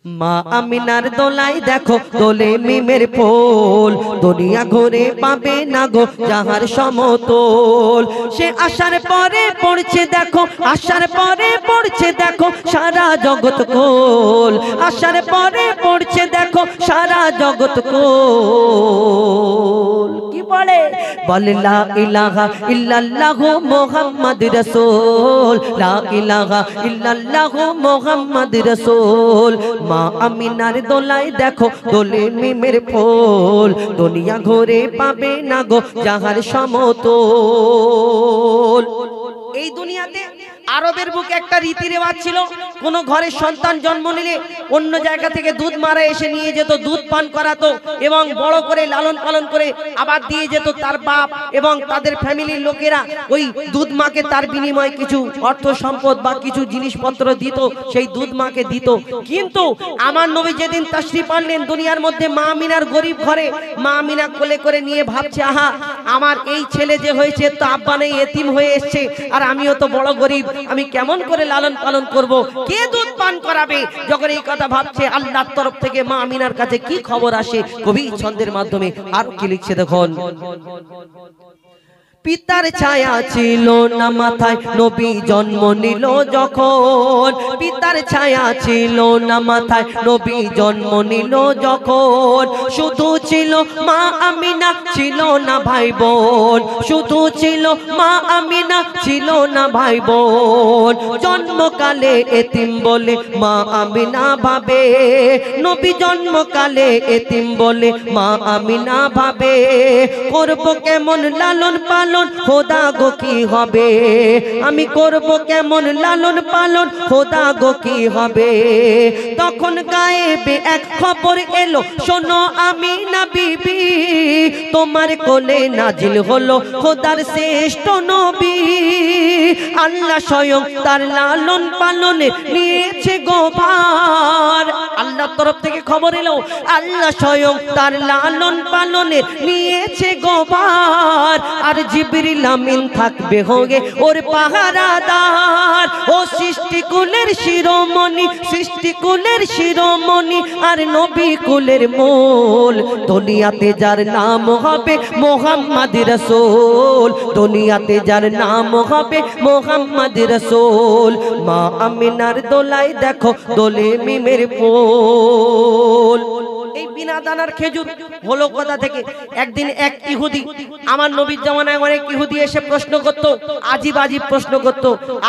মা আমিনার দোলাই দেখো দোলে মিমের ফুল, দুনিয়া ঘুরে পাবে না গো যাহার সমতল। সে আসার পরে পড়ছে দেখো, আসার পরে পড়ছে দেখো সারা জগৎ কোল, আসার পরে পড়ছে দেখো সারা জগৎ কোল। কি পড়ে? বলে লা ইলাহা ইল্লাল্লাহু মুহাম্মাদুর রাসূল, লা ইলাহা ইল্লাল্লাহু মুহাম্মাদুর রাসূল। মা আমিনার দোলাই দেখো দোলে মিমের ফুল, দুনিয়া ঘুরে পাবে না গো যাহার সমতল। এই দুনিয়াতে আরবের বুকে একটা রীতি রেওয়াজ ছিল, কোন ঘরে সন্তান জন্ম নিলে অন্য জায়গা থেকে দুধ মারা এসে নিয়ে যেত, দুধ পান করাতো এবং বড় করে লালন পালন করে আবার দিয়ে যেত তার বাপ এবং তাদের ফ্যামিলির লোকেরা। ওই দুধ মাকে তার বিনিময়ে কিছু অর্থ সম্পদ বা কিছু জিনিসপত্র দিত, সেই দুধ মাকে দিত। কিন্তু আমার নবী যেদিন তাশরিফ আনলেন দুনিয়ার মধ্যে, মা আমিনার গরিব ঘরে, মা আমিনা কোলে করে নিয়ে ভাবছে, আহা আমার এই ছেলে যে হয়েছে তো আব্বা নেই, এতিম হয়ে এসছে, আর আমিও তো বড় গরিব, আমি কেমন করে লালন পালন করব, কে দুধ পান করাবে? যখন এই কথা ভাবছে, আল্লাহর তরফ থেকে মা আমিনার কাছে কি খবর আসে কবি ছন্দের মাধ্যমে আর কি লিখছে দেখুন। পিতার ছায়া ছিল না মাথায় নবী জন্ম নিল যখন, পিতার ছায়া ছিল না মাথায় নবী জন্ম নিল যখন। শুধু ছিল মা আমিনা, ছিল না ভাই বোন, শুধু ছিল মা আমিনা, ছিল না ভাই বোন। জন্মকালে এতিম বলে মা আমিনা ভাবে, নবী জন্মকালে এতিম বলে মা আমিনা ভাবে, করব কেমন লালন পালন খোদা গো কি হবে, আমি করব কেমন লালন পালন খোদা গো কি হবে। তখন গায়েবে এক খবর এলো, শোনো আমিনা বিবি, তোমার কোলে নাজিল হলো খোদার শ্রেষ্ঠ নবী। আল্লাহ স্বয়ং তার লালন পালনে নিয়েছে গো ভার, আল্লাহর তরফ থেকে খবর এলো আল্লাহ স্বয়ং তার লালন পালনে নিয়েছে গো ভার। আর জিবরিল আমিন থাকবে হোগে ওর পাহারাদার, ও সৃষ্টিকুলের শিরোমণি, সৃষ্টিকুলের শিরোমণি আর নবী কুলের মূল। দুনিয়াতে যার নাম হবে মুহাম্মদ রাসূল, দুনিয়াতে যার নাম হবে মুহাম্মদ রাসূল। মা আমিনার দোলাই দেখো দোলে মিমের ফুল। এই বিনা দানার খেজুর হলো কোথা থেকে? একদিন এক ইহুদি, আমার নবীর জামানায় অনেক ইহুদি এসে প্রশ্ন করত, আজীব আজীব প্রশ্ন করত,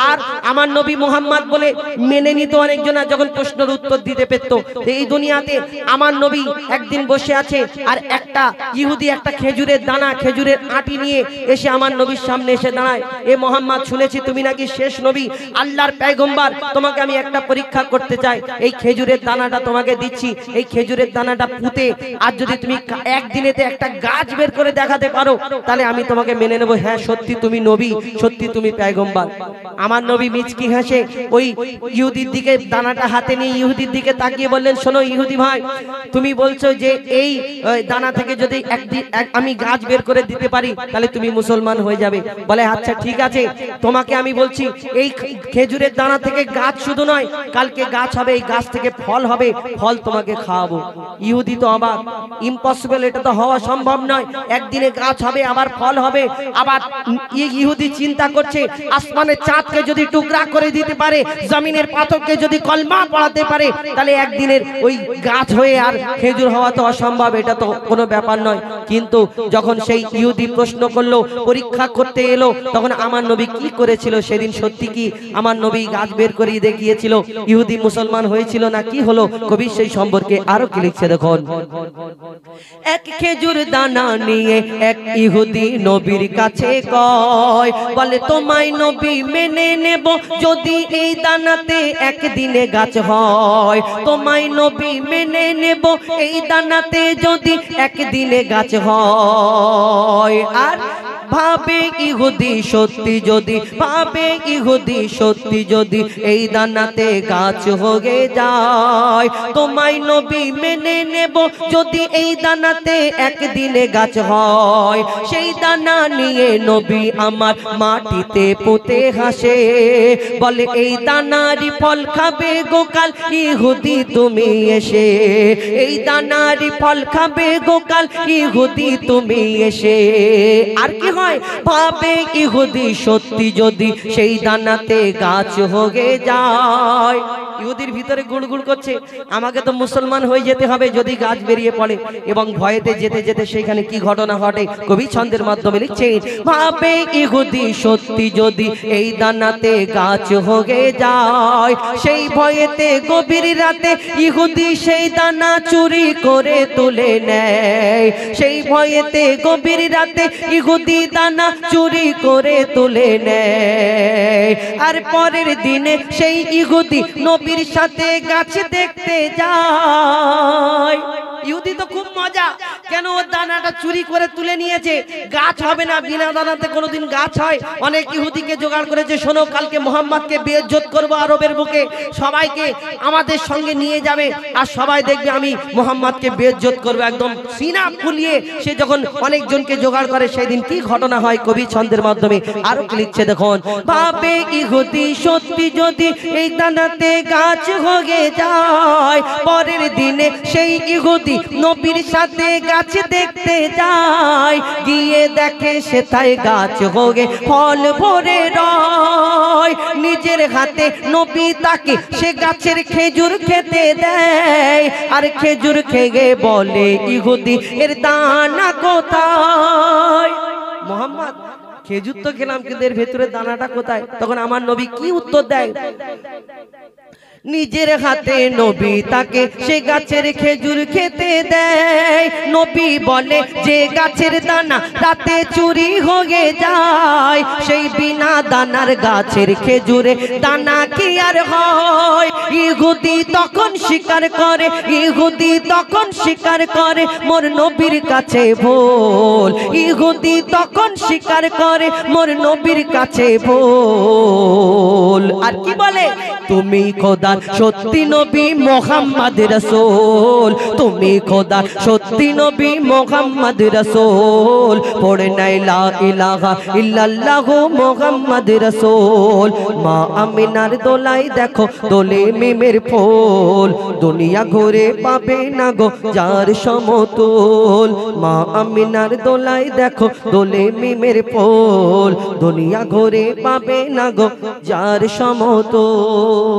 আর আমার নবী মুহাম্মদ বলে মেনে নিত অনেকজন, যখন প্রশ্নের উত্তর দিতে পেত। এই দুনিয়াতে আমার নবী একদিন বসে আছে, আর একটা ইহুদি একটা খেজুরের দানা, খেজুরের আটি নিয়ে এসে আমার নবীর সামনে এসে দাঁড়ায়। এ মুহাম্মদ, শুনেছি তুমি নাকি শেষ নবী, আল্লাহর পয়গম্বর, তোমাকে আমি একটা পরীক্ষা করতে চাই, এই খেজুরের দানাটা তোমাকে দিচ্ছি, এই খেজুরের দানাটা পুঁতে আর যদি তুমি একদিনেতে একটা গাছ বের করে দেখাতে পারো, তাহলে আমি তোমাকে মেনে নেব, হ্যাঁ সত্যি তুমি নবী, সত্যি তুমি পয়গম্বর। আমার নবী মিচকি হেসে ওই ইহুদির দিকে দানাটা হাতে নিয়ে ইহুদির দিকে তাকিয়ে বললেন, শোনো ইহুদি ভাই, তুমি বলছো যে এই দানা থেকে যদি আমি গাছ বের করে দিতে পারি তাহলে তুমি মুসলমান হয়ে যাবে। বলে আচ্ছা ঠিক আছে, তোমাকে আমি বলছি এই খেজুরের দানা থেকে গাছ শুধু নয়, কালকে গাছ হবে, এই গাছ থেকে ফল হবে, ফল তোমাকে খাওয়াবো। ইহুদি তো অবাক, ইম্পসিবল, এটা তো হওয়া সম্ভব নয়, একদিনে গাছ হবে আবার ফল হবে। আবার ইহুদি চিন্তা করছে, আসমানের চাঁদকে যদি টুকরা করে দিতে পারে, জমিনের পাথরকে যদি কলমা পড়াতে পারে, তাহলে একদিনের ওই গাছ হয়ে আর খেজুর হওয়া তো অসম্ভব, এটা তো কোনো ব্যাপার নয়। কিন্তু যখন সেই ইহুদি প্রশ্ন করলো, পরীক্ষা করতে এলো, তখন আমার নবী কি করেছিল সেদিন? সত্যি কি আমার নবী গাছ বের করে দেখিয়েছিল? ইহুদি মুসলমান হয়েছিল না কি হলো? কবি সেই সম্পর্কে আরো কি লিখছে দেখুন। এক খেজুর দানা নিয়ে এক ইহুদি নবীর কাছে কয়, বলে তোমায় নবী মেনে নেব যদি এই দানাতে একদিনে গাছ হয়, তোমায় নবী মেনে নেব এই দানাতে যদি একদিনে গাছ হয়। আর ভাবে ইহুদি সত্যি যদি, ভাবে ইহুদি সত্যি যদি এই দানাতে গাছ হয়ে যায়, তোমায় নবী মেনে নেব যদি এই দানাতে একদিনে গাছ হয়। সেই দানা নিয়ে নবী আমার মাটিতে পুঁতে হাসে, বলে এই দানারই ফল খাবে গোকাল ইহুদি তুমি এসে, এই দানারই ফল খাবে গোকাল ইহুদি তুমি এসে। আর কি হয়, ভাবে ইহুদি সত্যি যদি সেই দানাতে গাছ হয়ে যায়। ইহুদির ভিতরে গুড়গুড় করছে, আমাকে তো মুসলমান হয়ে যেতে হবে যদি গাছ বেরিয়ে পড়ে, এবং ভয়েতে যেতে যেতে সেখানে কি ঘটনা ঘটে কবি ছন্দের মাধ্যমে লিখছে, ভাবে ইহুদি সত্যি যদি এই দানাতে গাছ হয়ে যায়, সেই ভয়েতে গভীর রাতে ইহুদি সেই দানা চুরি করে তুলে নেয়, সেই ভয়েতে গভীর রাতে ইহুদি দানা চুরি করে তুলে নেয়। আর পরের দিনে সেই ইহুদি নবীর সাথে গাছ দেখতে যায়। ইহুদি তো খুব মজা, কেন ও দানাটা চুরি করে তুলে নিয়েছে, গাছ হবে না, বিনা দানাতে কোনোদিন গাছ হয়। অনেক ইহুদিকে জোগাড় করেছে, শোনো কালকে মোহাম্মদকে বেইজ্জত করব আরবের বুকে, সবাইকে আমাদের সঙ্গে নিয়ে যাবে আর সবাই দেখবে আমি মোহাম্মদকে বেইজ্জত করব, একদম সিনা ফুলিয়ে সে যখন অনেকজনকে জোগাড় করে সেদিন কি ঘটনা হয় কবি ছন্দের মাধ্যমে আরো লিখছে দেখুন, ভাবে ইহুদি সত্যি যদি এই দানাতে গাছ হয়ে যায়, পরের দিনে সেই ইহুদি নবীর সাথে গাছ দেখতে যায়, গিয়ে দেখে সেথায় গাছ হয়ে ফল ভরে রয়, নিজের হাতে নবী তাকে সে গাছের খেজুর খেতে দেয়, আর খেজুর খেয়ে বলে ইহুদি এর দানা কোথায়। মোহাম্মদ খেজুর তো খেলাম কিন্তু এর ভেতরে দানাটা কোথায়? তখন আমার নবী কি উত্তর দেয়, নিজের হাতে নবী তাকে সে গাছের খেজুর খেতে দেয়, নবী বলে যে গাছের দানা রাতে চুরি হয়ে যায়, সেই বিনা দানার গাছের খেজুরে দানা কি আর হয়। ইহুদি তখন স্বীকার করে, ইহুদি তখন স্বীকার করে মোর নবীর কাছে ভুল, ইহুদি তখন স্বীকার করে মোর নবীর কাছে ভুল। আর কি বলে, তুমি খোদা সত্যি নবী মুহাম্মদ রাসূল, তুমি খোদা সত্যি নবী মুহাম্মদ রাসূল, পড়ে নাই লা ইলাহা ইল্লাল্লাহু মুহাম্মদ রাসূল। মা আমিনার দোলাই দেখো দোলে মিমের ফুল, দুনিয়া ঘুরে পাবে না গো যার সমতুল, মা আমিনার দোলাই দেখো দোলে মিমের ফুল, দুনিয়া ঘুরে পাবে না গো যার সমতুল।